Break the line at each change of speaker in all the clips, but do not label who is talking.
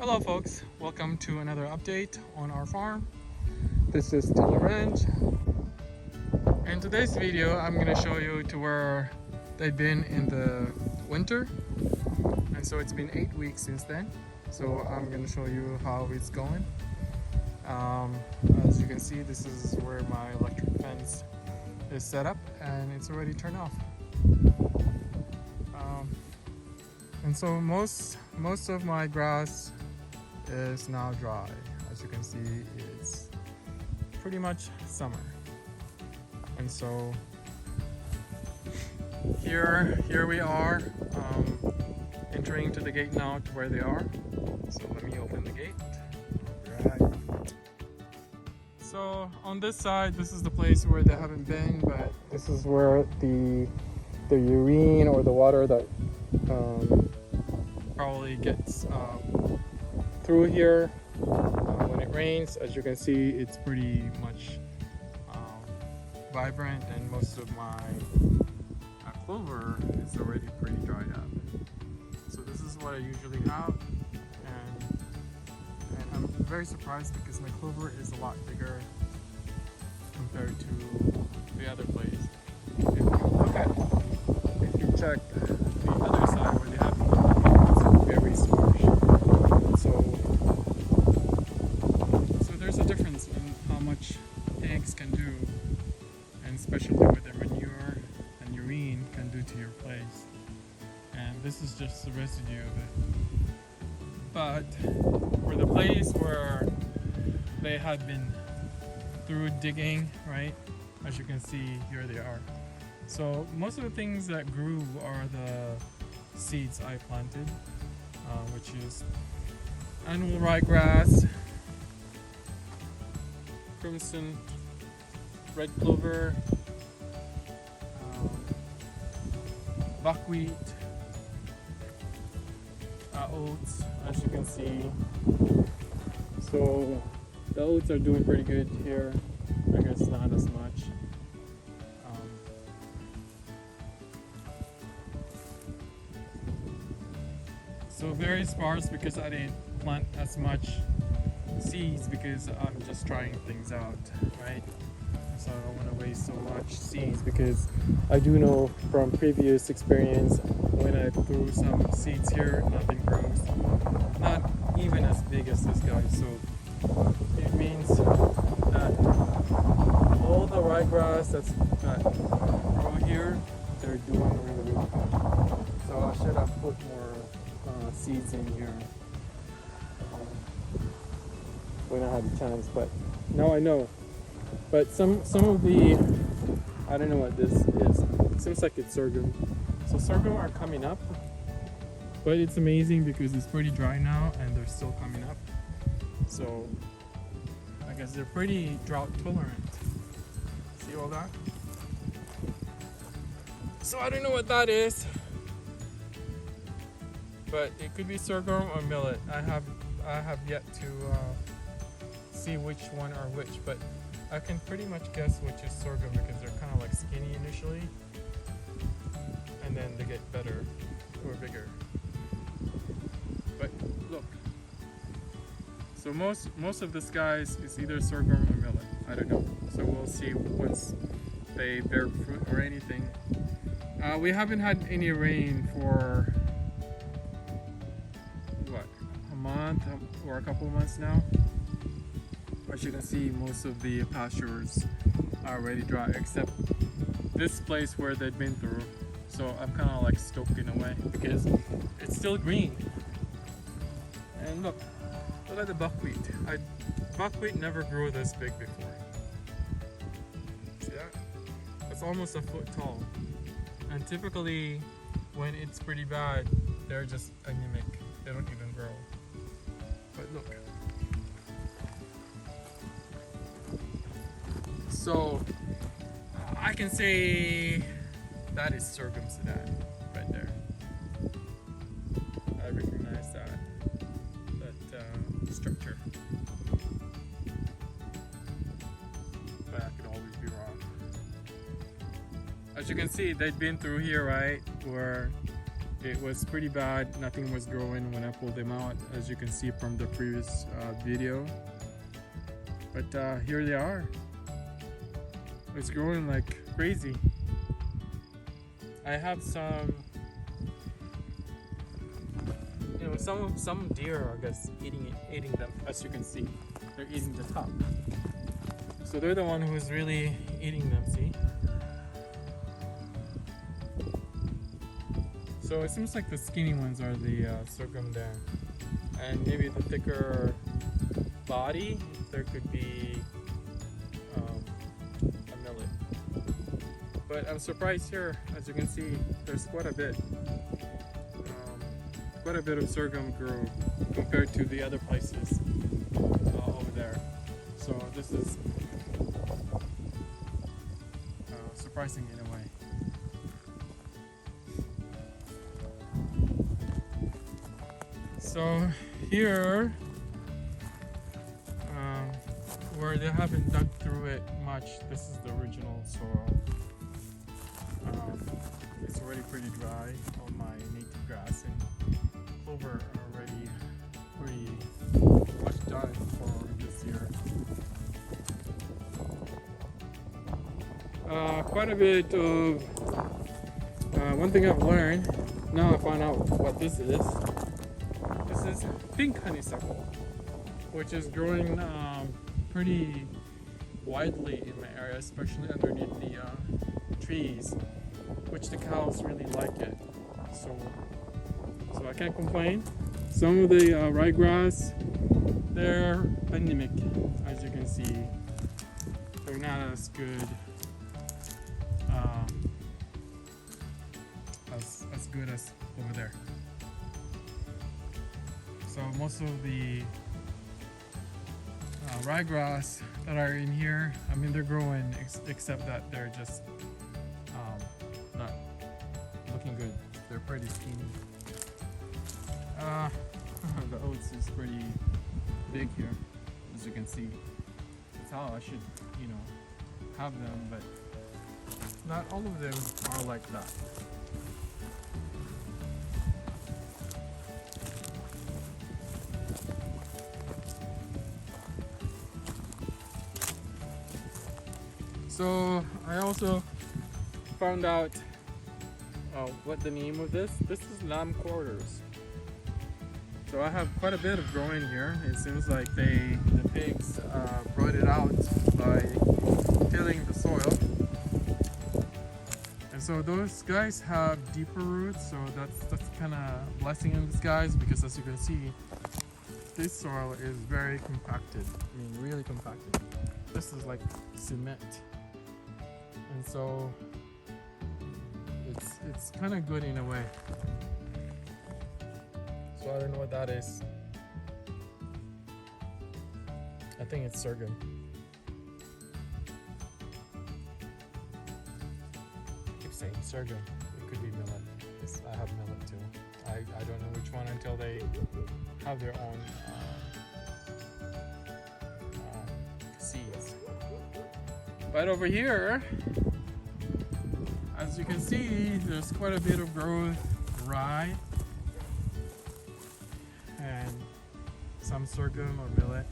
Hello folks, welcome to another update on our farm. This is Tiller Ranch. In today's video, I'm going to show you to where they've been in the winter. And so it's been 8 weeks since then. So I'm going to show you how it's going. As you can see, this is where my electric fence is set up and it's already turned off. And so most of my grass is now dry. As you can see, it's pretty much summer. And so here we are, entering to the gate now to where they are. So let me open the gate. Right. So on this side, this is the place where they haven't been, but this is where the urine or the water that probably gets through here when it rains. As you can see, it's pretty much vibrant, and most of my clover is already pretty dried up. So this is what I usually have, and I'm very surprised because my clover is a lot bigger compared to the other place. If you check the other side where they have it's very sparse. So there's a difference in how much pigs can do, and especially with their manure and urine can do to your place. And this is just the residue of it. But for the place where they had been through digging, right? As you can see, here they are. So most of the things that grew are the seeds I planted, which is annual ryegrass, crimson red clover, buckwheat, oats, as you can see. So the oats are doing pretty good here. I guess not as much. So very sparse because I didn't plant as much seeds because I'm just trying things out, right? So I don't want to waste so much seeds because I do know from previous experience when I threw some seeds here, nothing grows. Not even as big as this guy. So it means that all the ryegrass that grow here, they're doing really well. So I should have put more seeds in here when I had the chance, but now I know. But some of the, I don't know what this is. It seems like it's sorghum. So sorghum are coming up, but it's amazing because it's pretty dry now and they're still coming up. So I guess they're pretty drought tolerant. See all that? So I don't know what that is, but it could be sorghum or millet. I have yet to see which one are which, but I can pretty much guess which is sorghum because they're kind of like skinny initially, and then they get better or bigger. But look, so most of this guys is either sorghum or millet. I don't know. So we'll see once they bear fruit or anything. We haven't had any rain for what, a month or a couple of months now. As you can see, most of the pastures are already dry except this place where they've been through. So I'm kind of like stoked in a way because it's still green. And look at the buckwheat. Buckwheat never grew this big before. See that? It's almost a foot tall. And typically when it's pretty bad, they're just anemic. They don't even grow. But look. So I can say that is sorghum Sudan right there. I recognize that structure, but I could always be wrong. As you can see, they've been through here, right, where It was pretty bad. Nothing was growing when I pulled them out, as you can see from the previous video. But here they are. It's growing like crazy. I have some, you know, some deer, I guess, eating them. As you can see, they're eating the top. So they're the one who's really eating them. See? So it seems like the skinny ones are the sorghum there, and maybe the thicker body, there could be a millet. But I'm surprised here, as you can see, there's quite a bit of sorghum grow compared to the other places over there. So this is surprising in a way. So here, where they haven't dug through it much, this is the original soil. It's already pretty dry on my native grass, and clover are already pretty much done for this year. Quite a bit of, one thing I've learned, now I found out what this is. This is pink honeysuckle, which is growing pretty widely in my area, especially underneath the trees, which the cows really like it. So I can't complain. Some of the ryegrass, they're anemic, as you can see. They're not as good as good as over there. So most of the ryegrass that are in here, I mean, they're growing, except that they're just not looking good. They're pretty skinny. The oats is pretty big here, as you can see. That's how I should, you know, have them, but not all of them are like that. So I also found out what the name of this. This is lamb quarters. So I have quite a bit of growing here. It seems like the pigs brought it out by tilling the soil. And so those guys have deeper roots, so that's kind of blessing in disguise, because as you can see, this soil is very compacted. I mean, really compacted. This is like cement. And so it's kind of good in a way. So I don't know what that is. I think it's sorghum. I keep saying sorghum. It could be millet. Yes, I have millet too. I don't know which one until they have their own seeds. But over here, as you can see, there's quite a bit of growth, rye, and some sorghum or millet.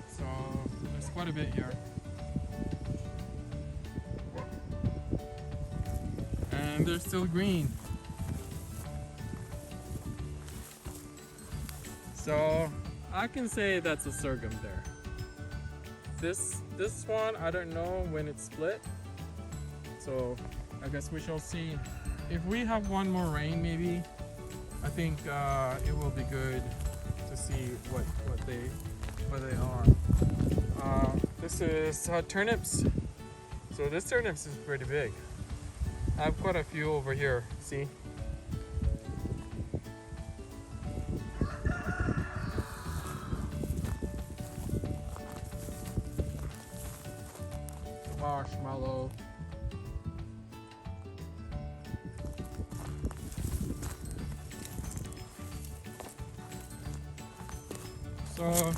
So there's quite a bit here. And they're still green. So I can say that's a sorghum there. This one, I don't know when it's split. So I guess we shall see. If we have one more rain, maybe, I think it will be good to see what they are. This is turnips. So this turnips is pretty big. I have quite a few over here. See? Marshmallow. So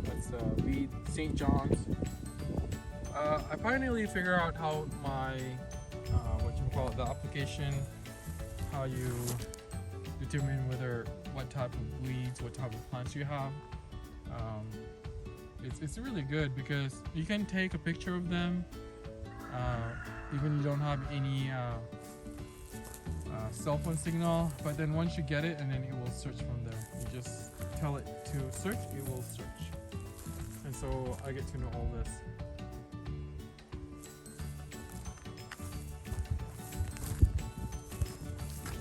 that's weed, St. John's. I finally figured out how my the application, how you determine what type of weeds, what type of plants you have. It's really good because you can take a picture of them even you don't have any cell phone signal, but then once you get it, and then it will search from there. You just tell it to search, it will search. And so I get to know all this.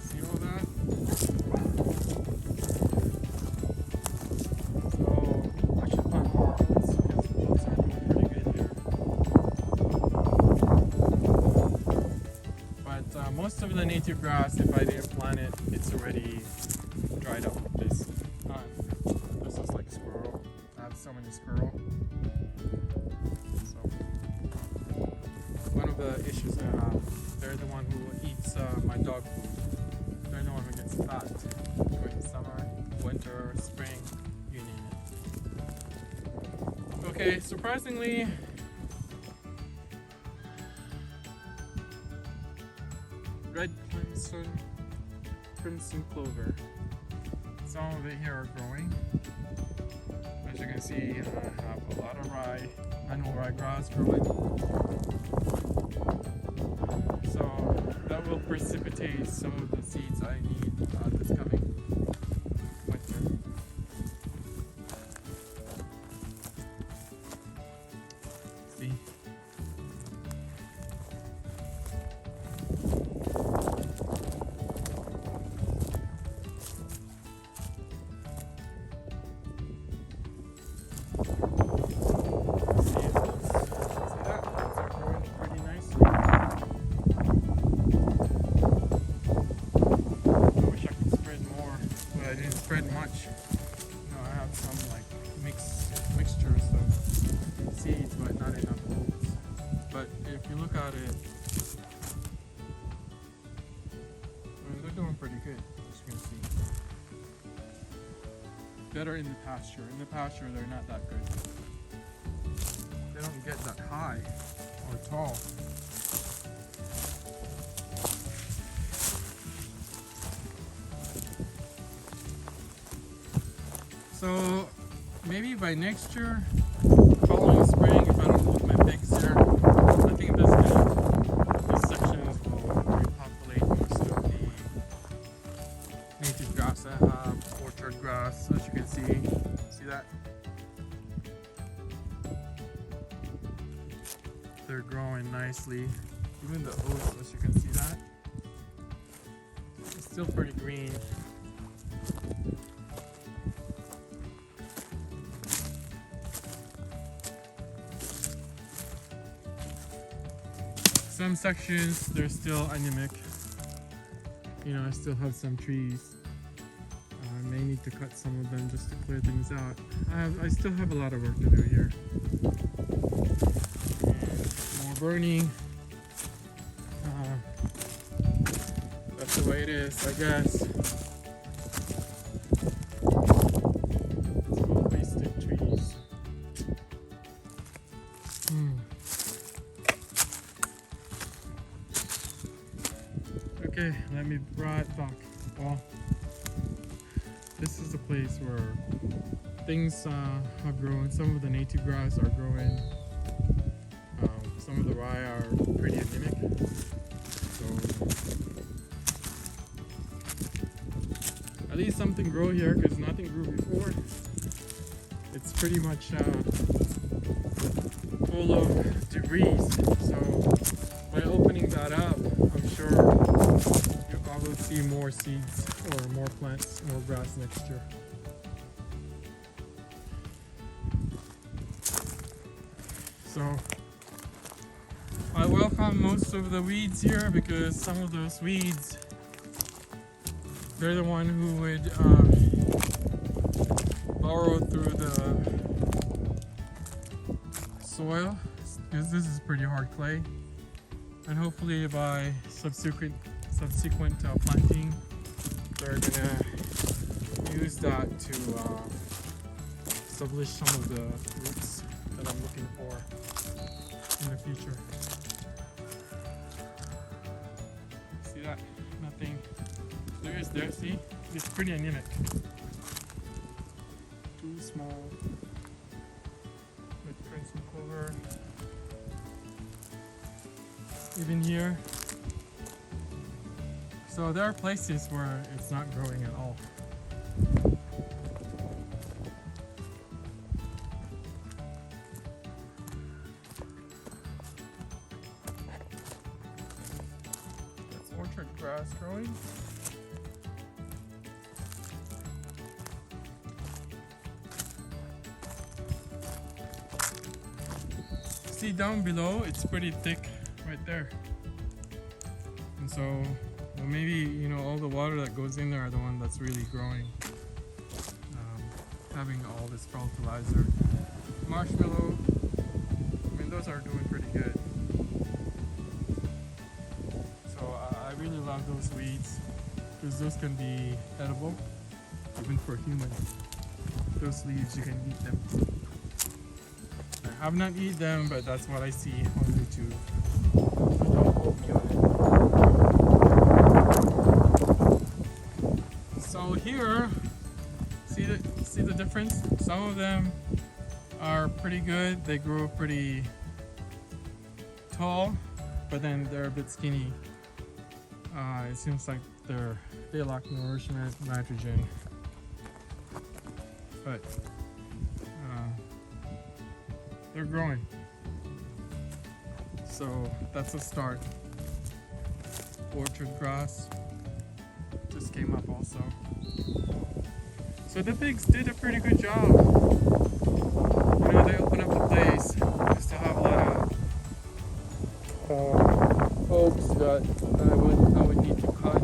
See all that? So I should plant more oats because oats are doing pretty good here. But most of the native grass, if I didn't plant it, it's already dried up. This is like squirrel. I have so many squirrel. So one of the issues I have, they're the one who eats my dog food. They're the one who gets fat during summer, winter, spring, you name it. Okay, surprisingly, red crimson clover. Some of it here are growing. As you can see, I have a lot of annual ryegrass growing. So that will precipitate some of the seeds I need this coming winter. See? Spread much. No, I have some like mixtures of seeds, but not enough oats. But if you look at it, I mean, they're doing pretty good, as you can see. Better in the pasture. In the pasture, they're not that good. They don't get that high or tall. So maybe by next year, following spring, if I don't move my pigs here, I think these sections will repopulate most of the native grass I have, orchard grass, as you can see that? They're growing nicely. Even the oats, as you can see that, it's still pretty green. Some sections, they're still anemic. You know, I still have some trees. I may need to cut some of them just to clear things out. I still have a lot of work to do here. More burning. That's the way it is, I guess. It's all wasted trees. Okay, let me right back. Well, this is the place where things have grown. Some of the native grass are growing. Some of the rye are pretty anemic. So at least something grew here because nothing grew before. It's pretty much full of debris. So by opening that up, I'm sure I will see more seeds or more plants, more grass next year. So I welcome most of the weeds here because some of those weeds, they're the one who would burrow through the soil, because this is pretty hard clay. And hopefully by subsequent planting, they're gonna use that to establish some of the roots that that I'm looking for in the future. See that? Nothing. There is there, see? It's pretty anemic. Too small. With crimson clover. Even here. So there are places where it's not growing at all. That's orchard grass growing. See down below, it's pretty thick right there. And so, well, maybe, you know, all the water that goes in there are the one that's really growing. Having all this fertilizer. Marshmallow, I mean, those are doing pretty good. So I really love those weeds because those can be edible, even for humans. Those leaves, you can eat them. I have not eaten them, but that's what I see on YouTube. So don't quote me on it. So here, see the difference? Some of them are pretty good. They grow pretty tall, but then they're a bit skinny. It seems like they lack nourishment, nitrogen. But they're growing. So that's a start. Orchard grass just came up also. So the pigs did a pretty good job. You know, they opened up the place. They still have a lot of oaks that I would need to cut,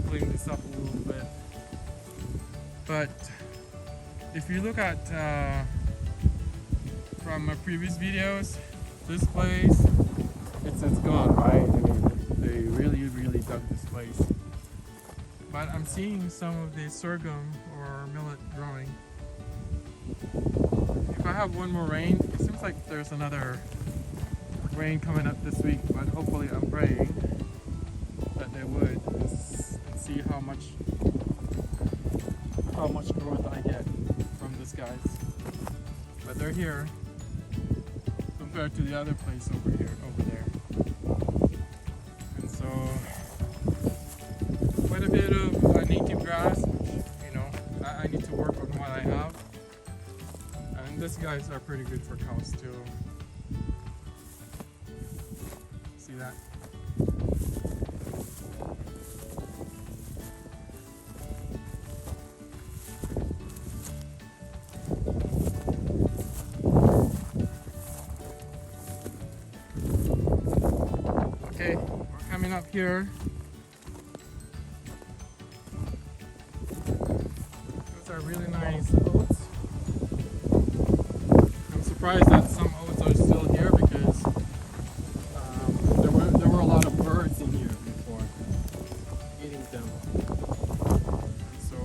clean this up a little bit. But if you look at from my previous videos, this place, it's gone, right? I mean, they really dug this place. But I'm seeing some of the sorghum or millet growing. If I have one more rain, it seems like there's another rain coming up this week, but hopefully I'm praying that they would, and see how much growth I get from these guys. But they're here compared to the other place over there. And so quite a bit of native grass, which, you know, I need to work on what I have. And these guys are pretty good for cows too. See that? Okay, we're coming up here. Those are really nice oats. I'm surprised that some oats are still here because there were a lot of birds in here before eating them. So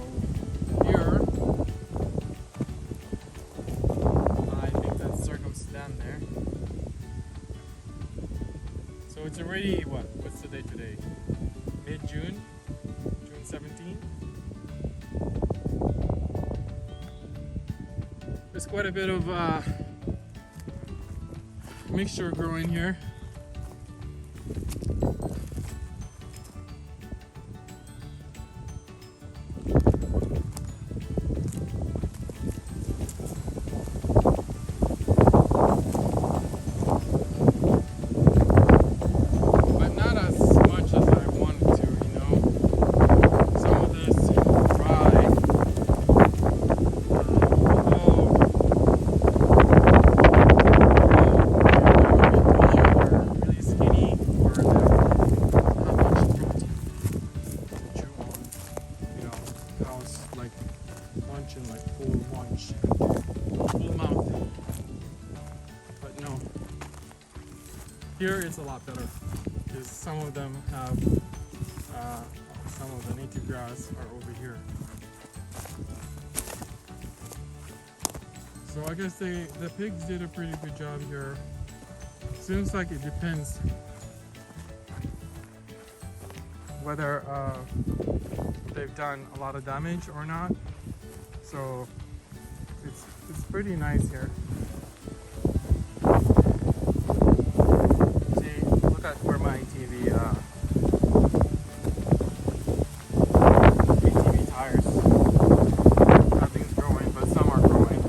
here, I think that's sorghum's down there. So it's already, what's the date today? Mid-June? June 17? There's quite a bit of mixture growing here. Here it's a lot better because some of them have some of the native grass are over here. So I guess the pigs did a pretty good job here. Seems like it depends whether they've done a lot of damage or not. So it's pretty nice here. See, look at where my ATV tires. Nothing's growing, but some are growing.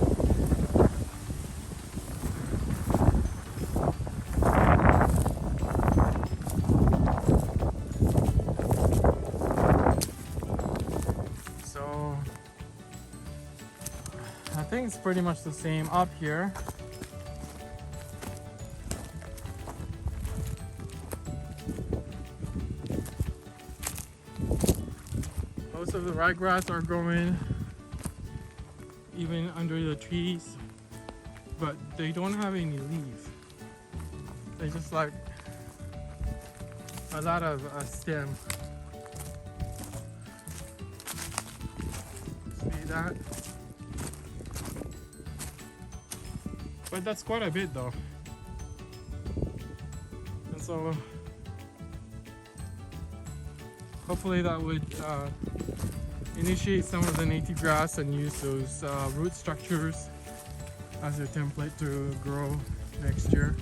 So I think it's pretty much the same up here. Most of the ryegrass are growing even under the trees, but they don't have any leaves. They just like a lot of stem. See that? But that's quite a bit though. And so hopefully that would initiate some of the native grass and use those root structures as a template to grow next year.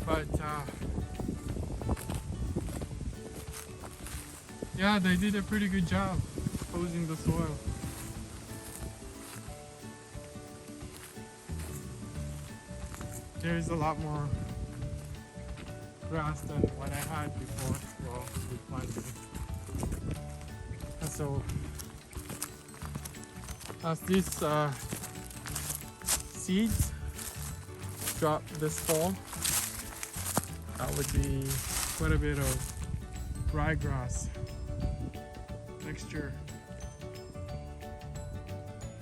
But yeah, they did a pretty good job exposing the soil. There's a lot more grass than what I had before. Well, we planted. And so as these seeds drop this fall, that would be quite a bit of ryegrass next year.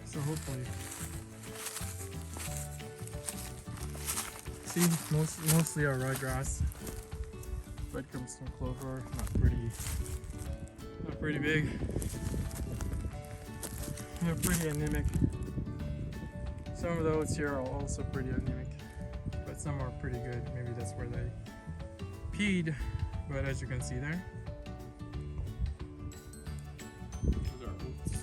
So hopefully. See, mostly are ryegrass. Breadcrumbs and clover, not pretty big. They're pretty anemic. Some of those here are also pretty anemic, but some are pretty good. Maybe that's where they peed, but as you can see there, those are roots.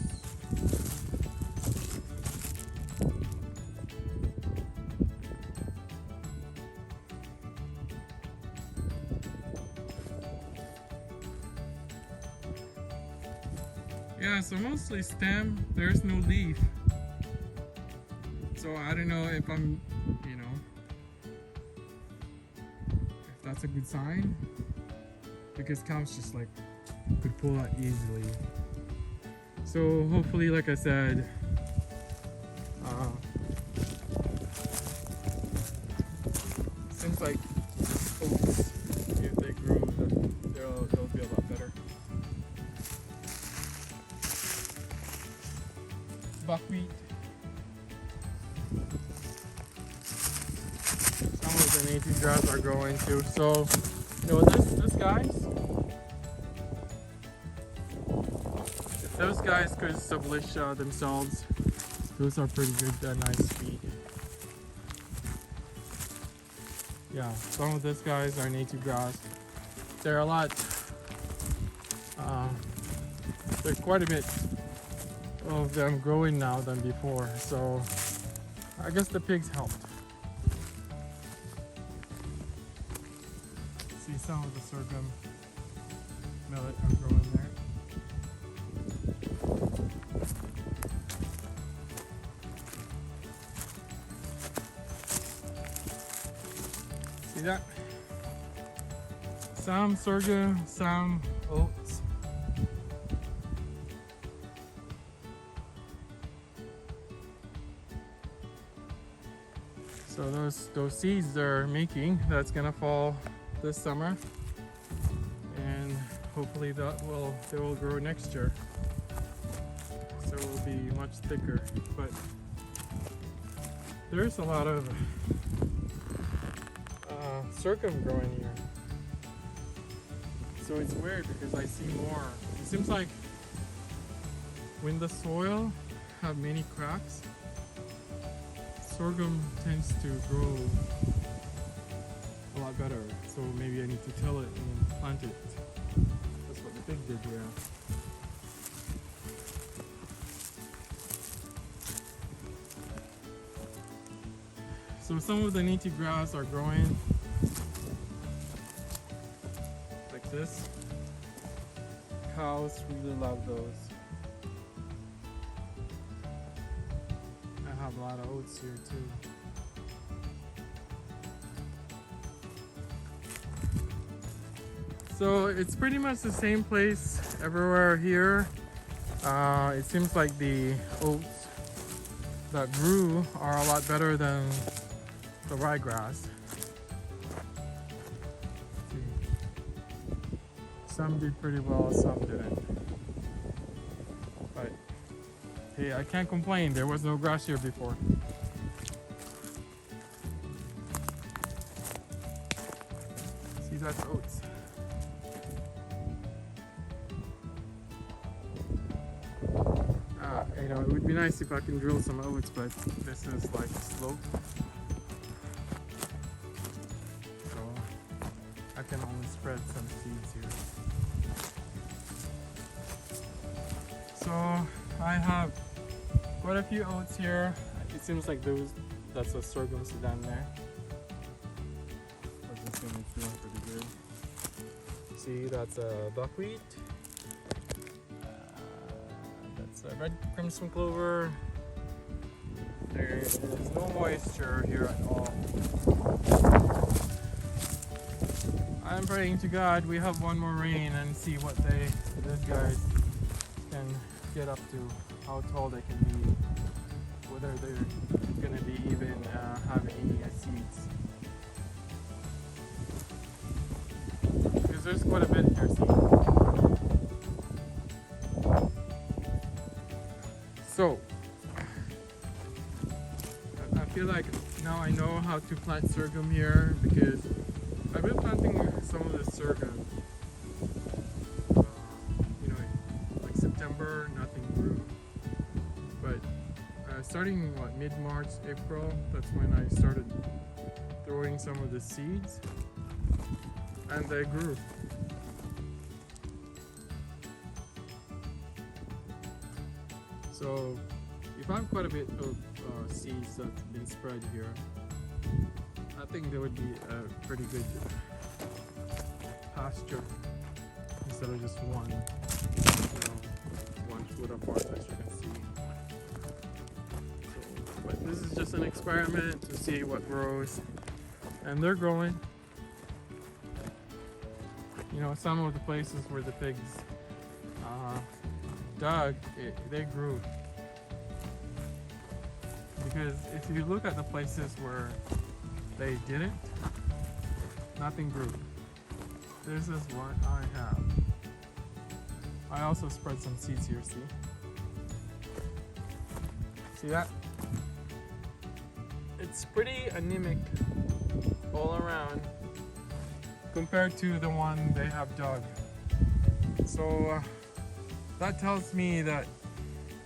Yeah, so mostly stem, there's no leaf. So I don't know if I'm, if that's a good sign, because cows just like could pull that easily. So hopefully, like I said, seems like oats, if they grow, they'll be a lot better. Buckwheat. Some of the native grass are growing too. So, this guys, if those guys could establish themselves, those are pretty good, nice feed. Yeah, some of these guys are native grass. They're a lot, there's quite a bit of them growing now than before, so I guess the pigs helped. See some of the sorghum millet are growing there. See that? Some sorghum, some oats. So those seeds they're making, that's gonna fall this summer, and hopefully they will grow next year. So it will be much thicker. But there's a lot of sorghum growing here. So it's weird because I see more. It seems like when the soil have many cracks, sorghum tends to grow a lot better, so maybe I need to till it and then plant it. That's what the pig did here. So some of the native grass are growing like this. Cows really love those. I have a lot of oats here too. So it's pretty much the same place everywhere here. It seems like the oats that grew are a lot better than the ryegrass. Some did pretty well, some didn't. But hey, I can't complain. There was no grass here before. See, that's oats. You know, it would be nice if I can drill some oats, but this is like a slope. So I can only spread some seeds here. So I have quite a few oats here. It seems like that's a sorghum sedan there. But this one is doing pretty good. See, that's a buckwheat. That's a red crimson clover. There is no moisture here at all. I'm praying to God we have one more rain and see what these guys can get up to, how tall they can be, whether they're gonna be even have any seeds. Because there's quite a bit here, see? So, I feel like now I know how to plant sorghum here, because I've been planting some of the sorghum. You know, like September, nothing grew. But starting mid-March, April, that's when I started throwing some of the seeds, and they grew. So if I have quite a bit of seeds that's been spread here, I think there would be a pretty good pasture instead of just one, one foot apart, as you can see. So, but this is just an experiment to see what grows, and they're growing. You know, some of the places where the pigs dug, they grew. Because if you look at the places where they didn't, nothing grew. This is what I have. I also spread some seeds here, see? See that? It's pretty anemic all around compared to the one they have dug. So that tells me that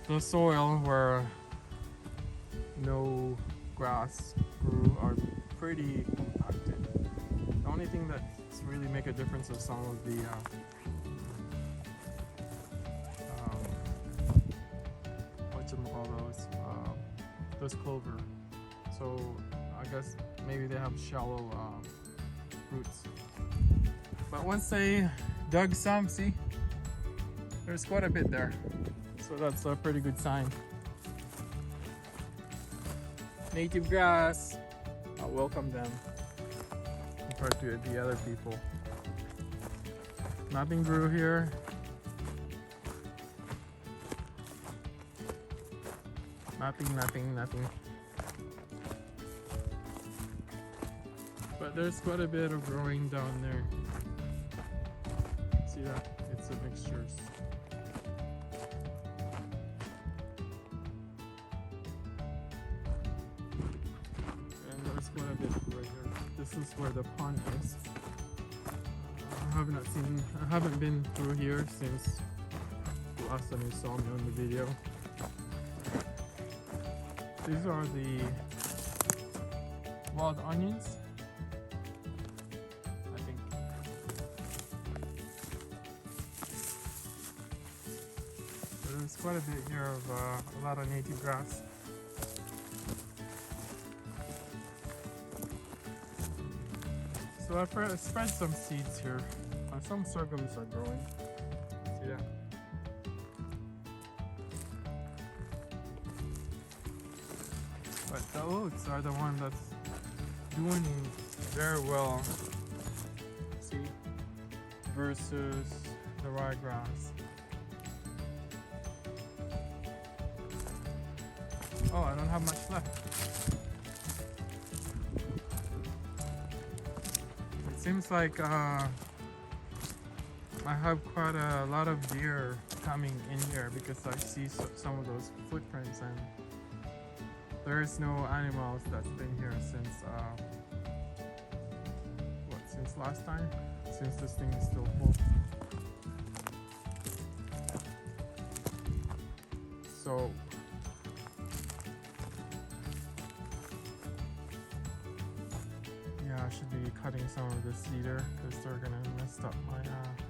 the soil where no grass grew are pretty compacted. The only thing that's really make a difference is some of the those clover. So I guess maybe they have shallow roots. But once they dug some, see, there's quite a bit there. So that's a pretty good sign. Native grass, I welcome them compared to the other people. Nothing grew here. Nothing. But there's quite a bit of growing down there. See that? It's a mixture. And there's quite a bit right here. This is where the pond is. I haven't been through here since the last time you saw me on the video. These are the wild onions. I think. There's quite a bit here of a lot of native grass. So I spread some seeds here. Some sorghums are growing. See that? But the oats are the one that's doing very well. See? Versus the ryegrass. Oh, I don't have much left. It seems like I have quite a lot of deer coming in here because I see some of those footprints, and there is no animals that's been here since since last time, since this thing is still full. So yeah, I should be cutting some of the cedar because they're gonna mess up my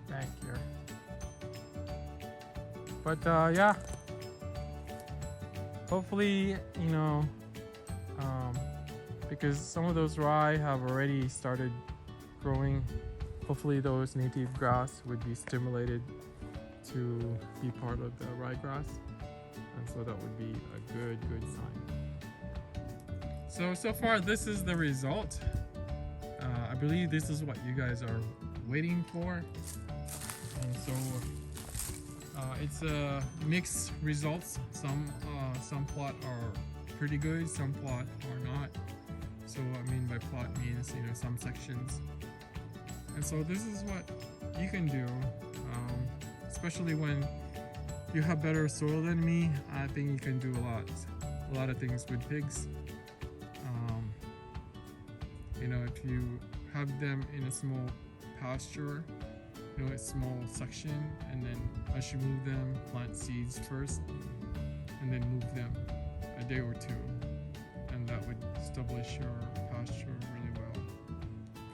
bank here. But yeah, hopefully, you know, because some of those rye have already started growing, hopefully those native grass would be stimulated to be part of the ryegrass, and so that would be a good sign. So far this is the result. I believe this is what you guys are waiting for, and so it's mixed results. Some plot are pretty good, some plot are not. So I mean by plot means, you know, some sections. And so this is what you can do, especially when you have better soil than me. I think you can do a lot of things with pigs. You know, if you have them in a small pasture, you know, a small section, and then as you move them, plant seeds first, and then move them a day or two, and that would establish your pasture really well.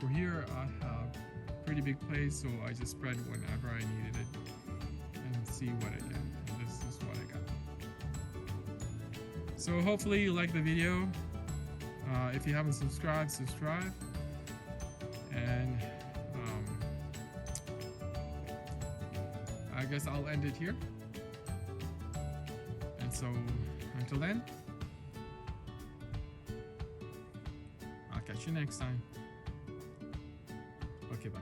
For here, I have a pretty big place, so I just spread whenever I needed it and see what I get. And this is what I got. So hopefully you like the video. If you haven't subscribed, subscribe. And I guess I'll end it here. And so until then, I'll catch you next time. Okay, bye.